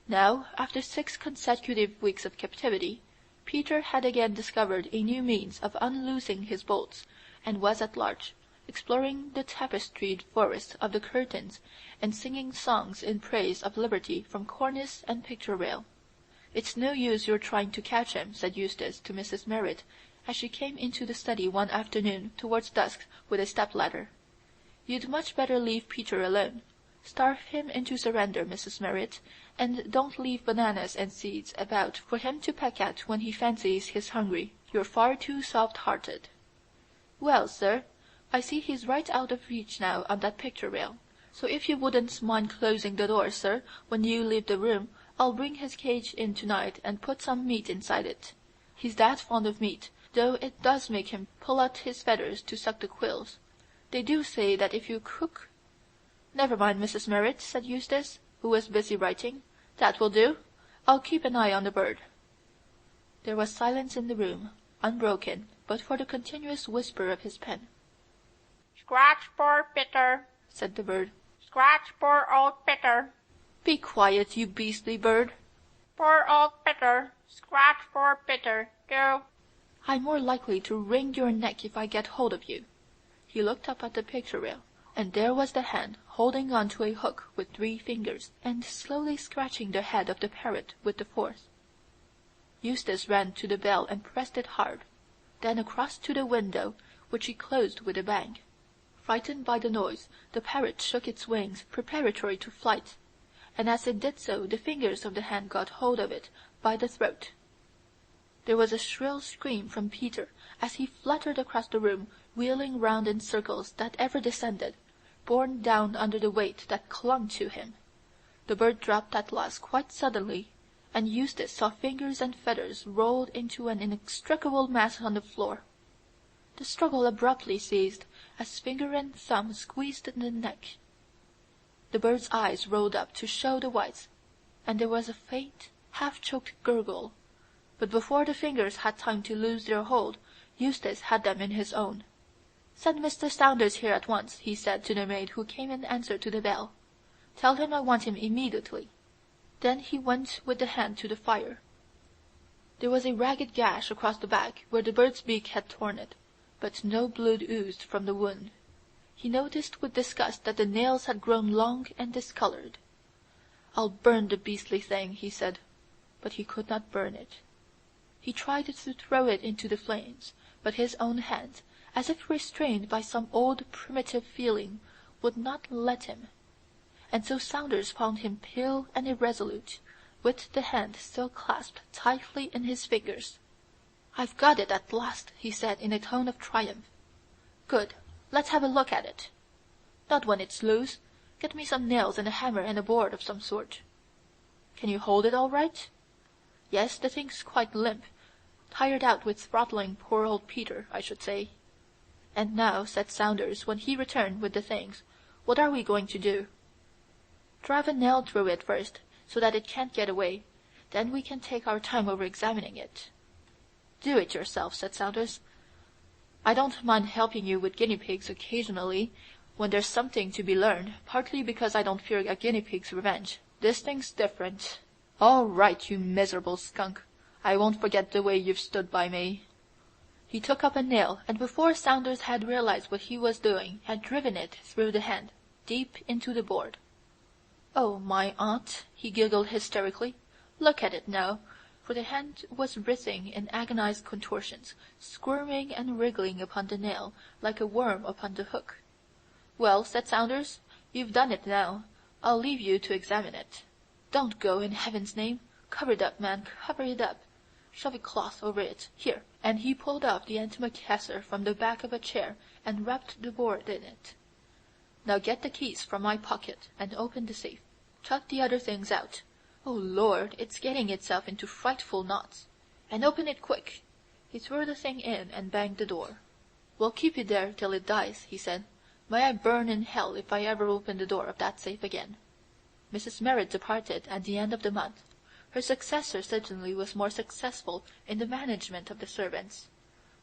Now, after 6 consecutive weeks of captivity, Peter had again discovered a new means of unloosing his bolts, and was at large, exploring the tapestried forest of the curtains, and singing songs in praise of liberty from cornice and picture-rail. "It's no use your trying to catch him," said Eustace to Mrs. Merrit, as she came into the study one afternoon towards dusk with a step-ladder. "You'd much better leave Peter alone. Starve him into surrender, Mrs. Merrit, and don't leave bananas and seeds about for him to peck at when he fancies he's hungry. You're far too soft-hearted." "Well, sir, I see he's right out of reach now on that picture-rail. So if you wouldn't mind closing the door, sir, when you leave the room, I'll bring his cage in tonight and put some meat inside it. He's that fond of meat, though it does make him pull out his feathers to suck the quills. They do say that if you cook—" "Never mind, Mrs. Merrit," said Eustace, who was busy writing. "That will do. I'll keep an eye on the bird." There was silence in the room, unbroken but for the continuous whisper of his pen. "Scratch poor Peter," said the bird. "Scratch poor old Peter." "Be quiet, you beastly bird." "Poor old Peter. Scratch poor Peter, do." "I'm more likely to wring your neck if I get hold of you." He looked up at the picture rail, and there was the hand holding on to a hook with 3 fingers, and slowly scratching the head of the parrot with the 4th. Eustace ran to the bell and pressed it hard, then across to the window, which he closed with a bang. Frightened by the noise, the parrot shook its wings preparatory to flight, and as it did so the fingers of the hand got hold of it by the throat. There was a shrill scream from Peter as he fluttered across the room, wheeling round in circles that ever descended, borne down under the weight that clung to him. The bird dropped at last quite suddenly, and Eustace saw fingers and feathers rolled into an inextricable mass on the floor. The struggle abruptly ceased, as finger and thumb squeezed in the neck. The bird's eyes rolled up to show the whites, and there was a faint, half-choked gurgle, but before the fingers had time to lose their hold, Eustace had them in his own. "Send Mr. Saunders here at once," he said to the maid who came in answer to the bell. "Tell him I want him immediately." Then he went with the hand to the fire. There was a ragged gash across the back where the bird's beak had torn it, but no blood oozed from the wound. He noticed with disgust that the nails had grown long and discolored. "I'll burn the beastly thing," he said, but he could not burn it. He tried to throw it into the flames, but his own hand, as if restrained by some old primitive feeling, would not let him, and so Saunders found him pale and irresolute, with the hand still clasped tightly in his fingers. "I've got it at last," he said in a tone of triumph. "Good. Let's have a look at it." "Not when it's loose. Get me some nails and a hammer and a board of some sort." "Can you hold it all right?" "Yes, the thing's quite limp. Tired out with throttling poor old Peter, I should say." "And now," said Saunders, when he returned with the things, "what are we going to do?" "Drive a nail through it first, so that it can't get away. Then we can take our time over examining it." "Do it yourself," said Saunders. "I don't mind helping you with guinea pigs occasionally, when there's something to be learned, partly because I don't fear a guinea pig's revenge. This thing's different." "All right, you miserable skunk. I won't forget the way you've stood by me." He took up a nail, and before Saunders had realized what he was doing, had driven it through the hand, deep into the board. "Oh, my aunt!" he giggled hysterically. "Look at it now!" For the hand was writhing in agonized contortions, squirming and wriggling upon the nail like a worm upon the hook. "Well," said Saunders, "you've done it now. I'll leave you to examine it. Don't go, in heaven's name! Cover it up, man, cover it up. Shove a cloth over it. Here!" And he pulled off the antimacassar from the back of a chair and wrapped the board in it. "Now get the keys from my pocket and open the safe. Tuck the other things out. Oh, Lord, it's getting itself into frightful knots. And open it quick." He threw the thing in and banged the door. "We'll keep it there till it dies," he said. "May I burn in hell if I ever open the door of that safe again." Mrs. Merrit departed at the end of the month. Her successor certainly was more successful in the management of the servants.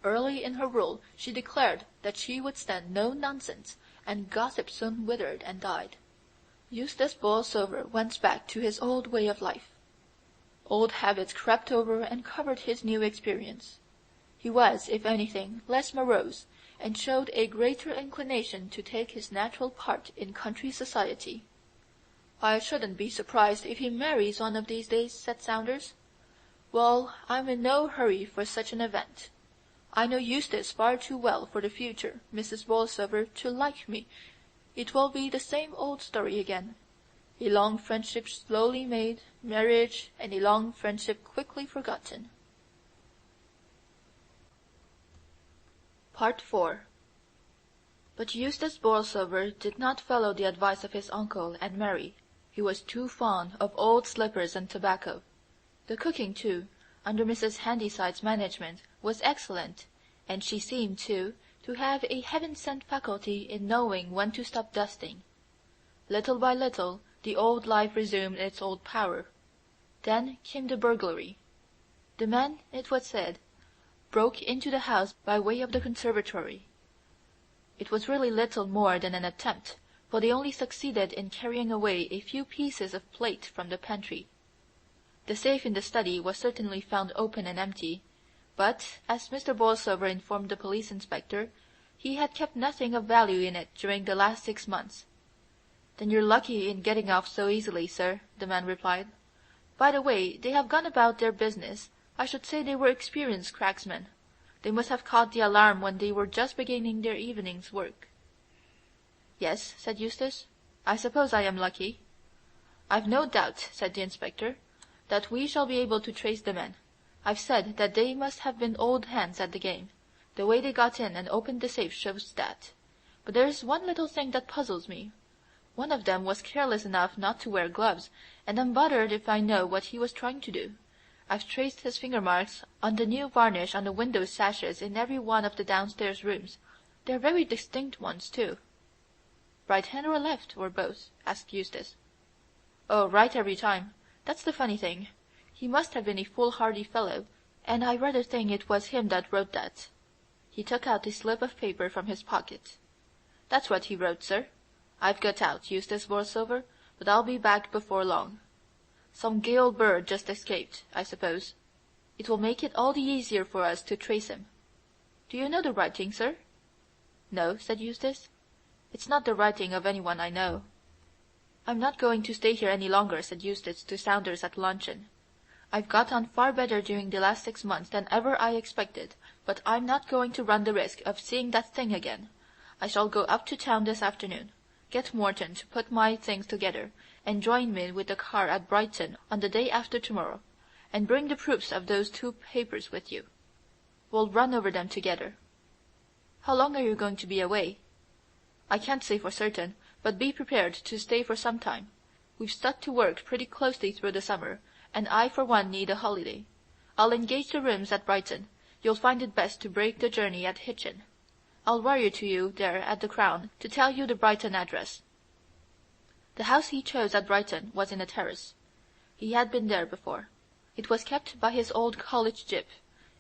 Early in her rule she declared that she would stand no nonsense, and gossip soon withered and died. Eustace Bolsover went back to his old way of life. Old habits crept over and covered his new experience. He was, if anything, less morose, and showed a greater inclination to take his natural part in country society. "I shouldn't be surprised if he marries one of these days," said Saunders. "Well, I'm in no hurry for such an event. I know Eustace far too well for the future, Mrs. Bolsover, to like me. It will be the same old story again. A long friendship slowly made, marriage, and a long friendship quickly forgotten." Part 4. But Eustace Borlsover did not follow the advice of his uncle and Mary. He was too fond of old slippers and tobacco. The cooking, too, under Mrs. Handyside's management, was excellent, and she seemed, too, to have a heaven-sent faculty in knowing when to stop dusting. Little by little the old life resumed its old power. Then came the burglary. The men, it was said, broke into the house by way of the conservatory. It was really little more than an attempt, for they only succeeded in carrying away a few pieces of plate from the pantry. The safe in the study was certainly found open and empty, but, as Mr. Borlsover informed the police inspector, he had kept nothing of value in it during the last 6 months. "Then you're lucky in getting off so easily, sir," the man replied. "By the way, they have gone about their business. I should say they were experienced cracksmen. They must have caught the alarm when they were just beginning their evening's work." "Yes," said Eustace, "I suppose I am lucky." "I've no doubt," said the inspector, "that we shall be able to trace the men. I've said that they must have been old hands at the game. The way they got in and opened the safe shows that. But there's one little thing that puzzles me. One of them was careless enough not to wear gloves, and I'm bothered if I know what he was trying to do. I've traced his finger marks on the new varnish on the window sashes in every one of the downstairs rooms. They're very distinct ones, too." "Right hand or left, or both?" asked Eustace. "Oh, right every time. That's the funny thing. He must have been a foolhardy fellow, and I rather think it was him that wrote that." He took out a slip of paper from his pocket. "That's what he wrote, sir. I've got out, Eustace Borlsover, but I'll be back before long. Some gay old bird just escaped, I suppose. It will make it all the easier for us to trace him. Do you know the writing, sir?" "No," said Eustace. "It's not the writing of anyone I know." "I'm not going to stay here any longer," said Eustace to Saunders at luncheon. "I've got on far better during the last 6 months than ever I expected, but I'm not going to run the risk of seeing that thing again. I shall go up to town this afternoon, get Morton to put my things together, and join me with the car at Brighton on the day after tomorrow, and bring the proofs of those 2 papers with you. We'll run over them together." "How long are you going to be away?" "I can't say for certain, but be prepared to stay for some time. We've stuck to work pretty closely through the summer, and I for one need a holiday. I'll engage the rooms at Brighton. You'll find it best to break the journey at Hitchin. I'll wire to you there at the Crown to tell you the Brighton address." The house he chose at Brighton was in a terrace. He had been there before. It was kept by his old college gyp,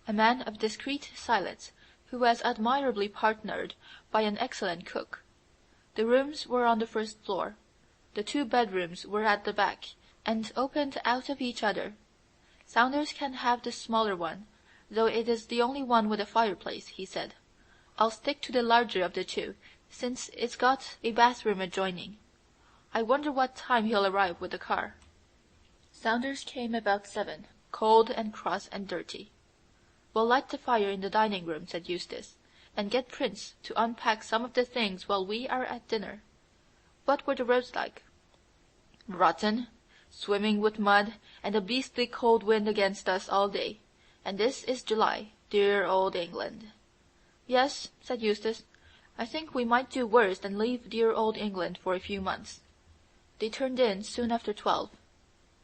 a man of discreet silence, who was admirably partnered by an excellent cook. The rooms were on the first floor. The 2 bedrooms were at the back, and opened out of each other. "Saunders can have the smaller one, though it is the only one with a fireplace," he said. "I'll stick to the larger of the 2, since it's got a bathroom adjoining. I wonder what time he'll arrive with the car." Saunders came about 7, cold and cross and dirty. "We'll light the fire in the dining room," said Eustace, "and get Prince to unpack some of the things while we are at dinner. What were the roads like?" "Rotten. Swimming with mud, and a beastly cold wind against us all day. And this is July, dear old England." "Yes," said Eustace, "I think we might do worse than leave dear old England for a few months." They turned in soon after 12.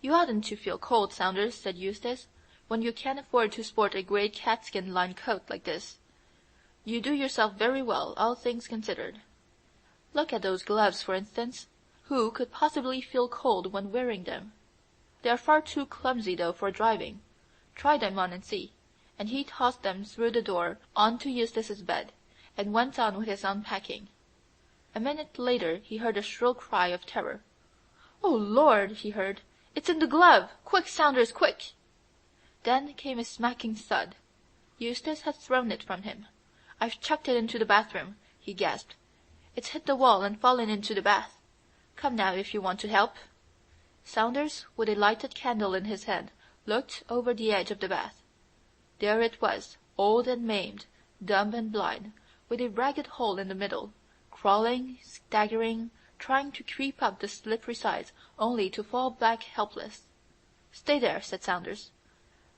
"You oughtn't to feel cold, Saunders," said Eustace, "when you can't afford to sport a great catskin-lined coat like this. You do yourself very well, all things considered. Look at those gloves, for instance. Who could possibly feel cold when wearing them? They are far too clumsy, though, for driving. Try them on and see." And he tossed them through the door on to Eustace's bed, and went on with his unpacking. A minute later he heard a shrill cry of terror. "Oh, Lord!" he heard. "It's in the glove! Quick, Saunders, quick!" Then came a smacking thud. Eustace had thrown it from him. "I've chucked it into the bathroom," he gasped. "It's hit the wall and fallen into the bath. Come now, if you want to help." Saunders, with a lighted candle in his hand, looked over the edge of the bath. There it was, old and maimed, dumb and blind, with a ragged hole in the middle, crawling, staggering, trying to creep up the slippery sides, only to fall back helpless. "Stay there," said Saunders.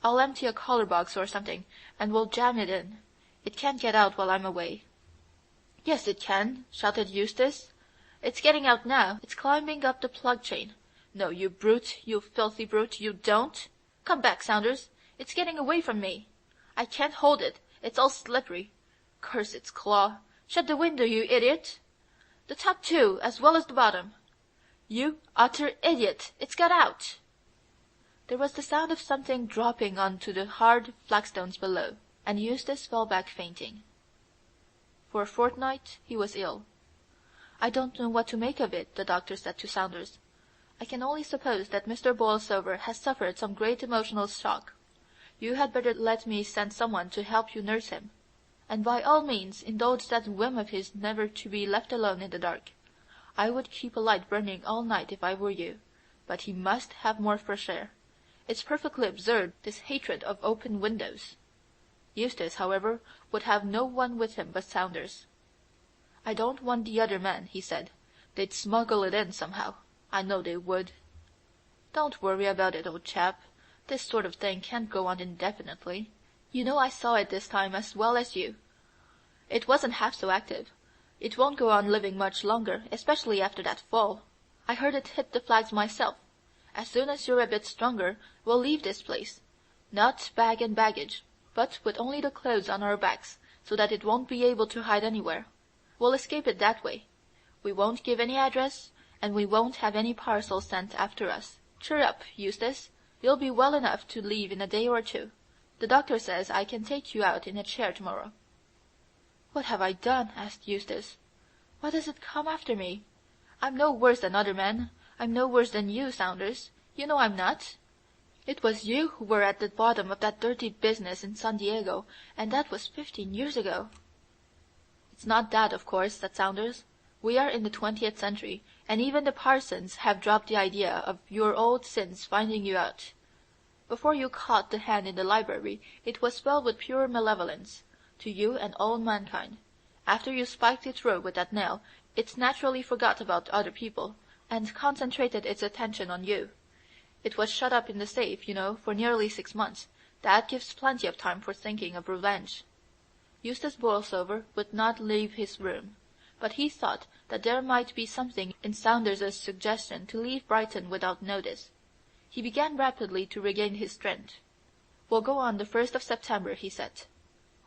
"I'll empty a collar box or something, and we'll jam it in. It can't get out while I'm away." "Yes, it can," shouted Eustace. "It's getting out now. It's climbing up the plug chain. No, you brute, you filthy brute, you don't! Come back, Saunders. It's getting away from me. I can't hold it. It's all slippery. Curse its claw. Shut the window, you idiot! The top too, as well as the bottom. You utter idiot! It's got out!" There was the sound of something dropping on to the hard flagstones below, and Eustace fell back fainting. For a fortnight he was ill. "I don't know what to make of it," the doctor said to Saunders. "I can only suppose that Mr. Bolsover has suffered some great emotional shock. You had better let me send someone to help you nurse him. And by all means indulge that whim of his never to be left alone in the dark. I would keep a light burning all night if I were you, but he must have more fresh air. It's perfectly absurd, this hatred of open windows." Eustace, however, would have no one with him but Saunders. "I don't want the other men," he said. "They'd smuggle it in somehow. I know they would." "Don't worry about it, old chap. This sort of thing can't go on indefinitely. You know I saw it this time as well as you. It wasn't half so active. It won't go on living much longer, especially after that fall. I heard it hit the flags myself. As soon as you're a bit stronger, we'll leave this place. Not bag and baggage, but with only the clothes on our backs, so that it won't be able to hide anywhere. We'll escape it that way. We won't give any address, and we won't have any parcels sent after us. Cheer up, Eustace. You'll be well enough to leave in a day or two. The doctor says I can take you out in a chair tomorrow." "What have I done?" asked Eustace. "Why does it come after me? I'm no worse than other men. I'm no worse than you, Saunders. You know I'm not. It was you who were at the bottom of that dirty business in San Diego, and that was 15 years ago." "It's not that, of course," said Saunders. "We are in the 20th century, and even the parsons have dropped the idea of your old sins finding you out. Before you caught the hand in the library, it was filled with pure malevolence, to you and all mankind. After you spiked it through with that nail, it naturally forgot about other people, and concentrated its attention on you. It was shut up in the safe, you know, for nearly 6 months. That gives plenty of time for thinking of revenge." Eustace Bolsover would not leave his room, but he thought that there might be something in Saunders's suggestion to leave Brighton without notice. He began rapidly to regain his strength. "We'll go on the 1st of September," he said.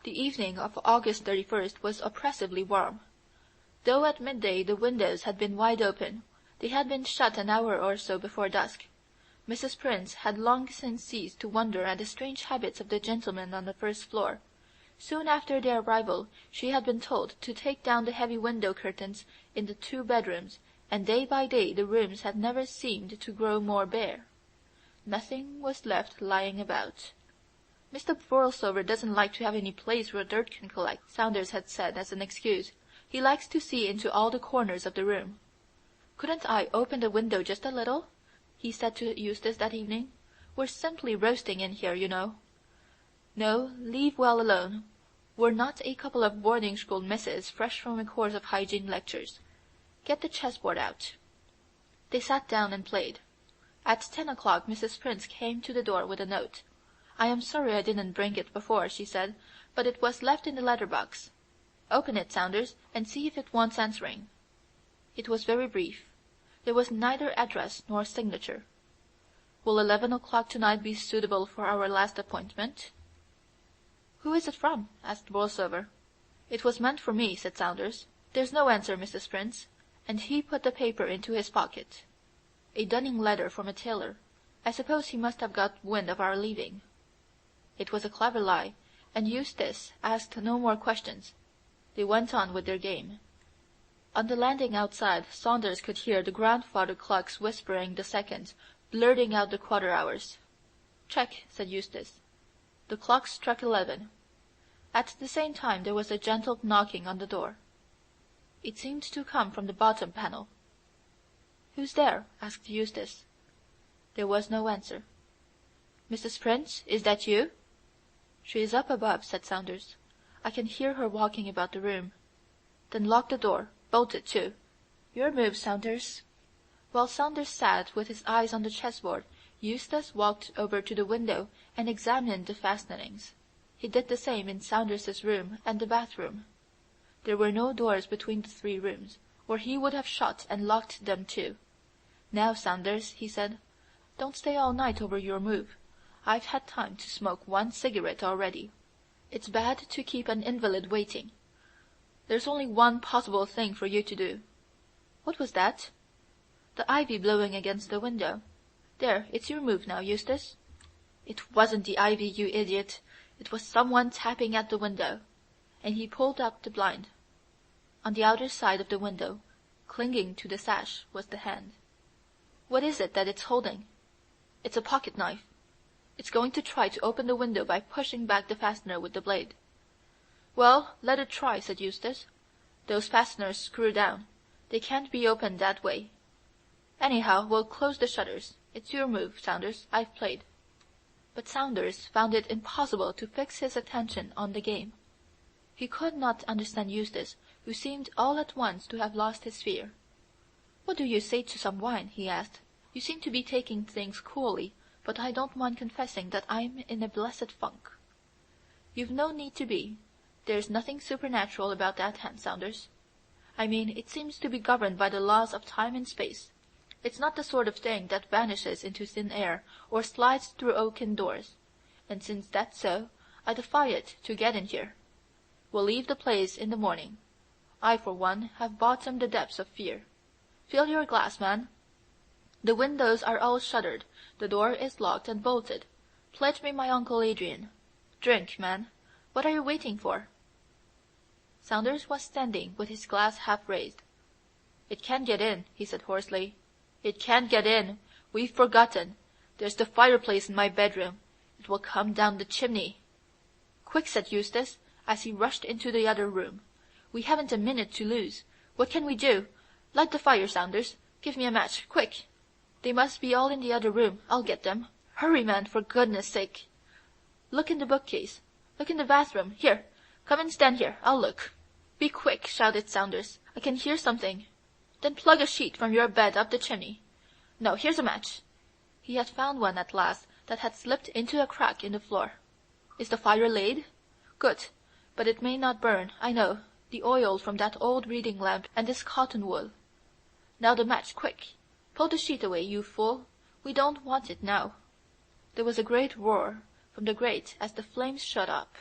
The evening of August 31st was oppressively warm. Though at midday the windows had been wide open, they had been shut an hour or so before dusk. Mrs. Prince had long since ceased to wonder at the strange habits of the gentlemen on the first floor. Soon after their arrival she had been told to take down the heavy window curtains in the 2 bedrooms, and day by day the rooms had never seemed to grow more bare. Nothing was left lying about. "Mr. Bolsover doesn't like to have any place where dirt can collect," Saunders had said as an excuse. "He likes to see into all the corners of the room." "Couldn't I open the window just a little?" he said to Eustace that evening. "We're simply roasting in here, you know." "No, leave well alone. We're not a couple of boarding-school misses fresh from a course of hygiene lectures. Get the chessboard out." They sat down and played. At 10 o'clock Mrs. Prince came to the door with a note. "I am sorry I didn't bring it before," she said, "but it was left in the letter box. Open it, Saunders, and see if it wants answering." It was very brief. There was neither address nor signature. "Will 11 o'clock tonight be suitable for our last appointment?" "Who is it from?" asked Bolsover. "It was meant for me," said Saunders. "There's no answer, Mrs. Prince," and he put the paper into his pocket. "A dunning letter from a tailor. I suppose he must have got wind of our leaving." It was a clever lie, and Eustace asked no more questions. They went on with their game. On the landing outside Saunders could hear the grandfather clocks whispering the seconds, blurting out the quarter hours. "Check," said Eustace. The clock struck 11. At the same time there was a gentle knocking on the door. It seemed to come from the bottom panel. "Who's there?" asked Eustace. There was no answer. "Mrs. Prince, is that you?" "She is up above," said Saunders. "I can hear her walking about the room." "Then lock the door. Bolt it, too." "Your move, Saunders." While Saunders sat with his eyes on the chessboard, Eustace walked over to the window and examined the fastenings. He did the same in Saunders's room and the bathroom. There were no doors between the 3 rooms, or he would have shut and locked them too. "Now, Saunders," he said, "don't stay all night over your move. I've had time to smoke 1 cigarette already. It's bad to keep an invalid waiting. There's only one possible thing for you to do." "What was that?" "The ivy blowing against the window. There, it's your move now, Eustace." "It wasn't the ivy, you idiot. It was someone tapping at the window." And he pulled up the blind. On the outer side of the window, clinging to the sash, was the hand. "What is it that it's holding?" "It's a pocket knife. It's going to try to open the window by pushing back the fastener with the blade." "Well, let it try," said Eustace. "Those fasteners screw down. They can't be opened that way. Anyhow, we'll close the shutters. It's your move, Saunders. I've played." But Saunders found it impossible to fix his attention on the game. He could not understand Eustace, who seemed all at once to have lost his fear. "What do you say to some wine?" he asked. "You seem to be taking things coolly, but I don't mind confessing that I'm in a blessed funk." "You've no need to be. There's nothing supernatural about that hand, Saunders. I mean, it seems to be governed by the laws of time and space. It's not the sort of thing that vanishes into thin air or slides through oaken doors. And since that's so, I defy it to get in here. We'll leave the place in the morning. I, for one, have bottomed the depths of fear. Fill your glass, man. The windows are all shuttered, the door is locked and bolted. Pledge me my Uncle Adrian. Drink, man. What are you waiting for?" Saunders was standing with his glass half raised. "It can't get in," he said hoarsely. "It can't get in. We've forgotten. There's the fireplace in my bedroom. It will come down the chimney." "Quick," said Eustace, as he rushed into the other room. "We haven't a minute to lose. What can we do? Light the fire, Saunders. Give me a match, quick. They must be all in the other room. I'll get them. Hurry, man, for goodness sake. Look in the bookcase. Look in the bathroom. Here, come and stand here. I'll look." "Be quick," shouted Saunders. "I can hear something." "Then plug a sheet from your bed up the chimney. No, here's a match." He had found one at last that had slipped into a crack in the floor. "Is the fire laid? Good. But it may not burn, I know. The oil from that old reading lamp and this cotton wool. Now the match, quick. Pull the sheet away, you fool. We don't want it now." There was a great roar from the grate as the flames shot up.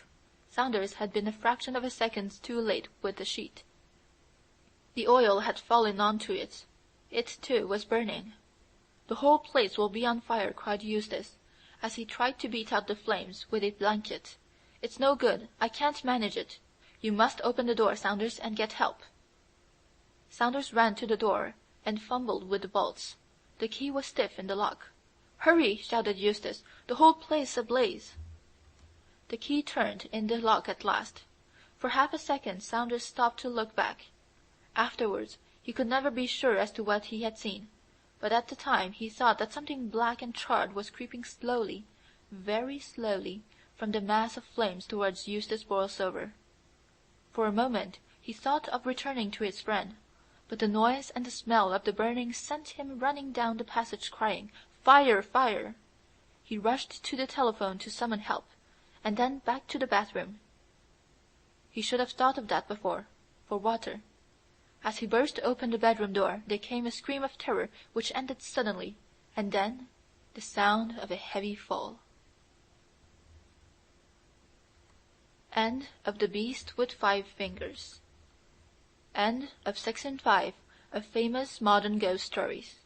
Saunders had been a fraction of a second too late with the sheet. The oil had fallen on to it. It, too, was burning. "The whole place will be on fire," cried Eustace, as he tried to beat out the flames with a blanket. "It's no good. I can't manage it. You must open the door, Saunders, and get help." Saunders ran to the door and fumbled with the bolts. The key was stiff in the lock. "Hurry!" shouted Eustace. "The whole place ablaze." The key turned in the lock at last. For half a second Saunders stopped to look back. Afterwards he could never be sure as to what he had seen, but at the time he thought that something black and charred was creeping slowly, very slowly, from the mass of flames towards Eustace Borlsover. For a moment he thought of returning to his friend, but the noise and the smell of the burning sent him running down the passage crying, "Fire! Fire!" He rushed to the telephone to summon help, and then back to the bathroom. He should have thought of that before, for water. As he burst open the bedroom door there came a scream of terror which ended suddenly, and then the sound of a heavy fall. End of The Beast with 5 Fingers. End of Section 5 of Famous Modern Ghost Stories.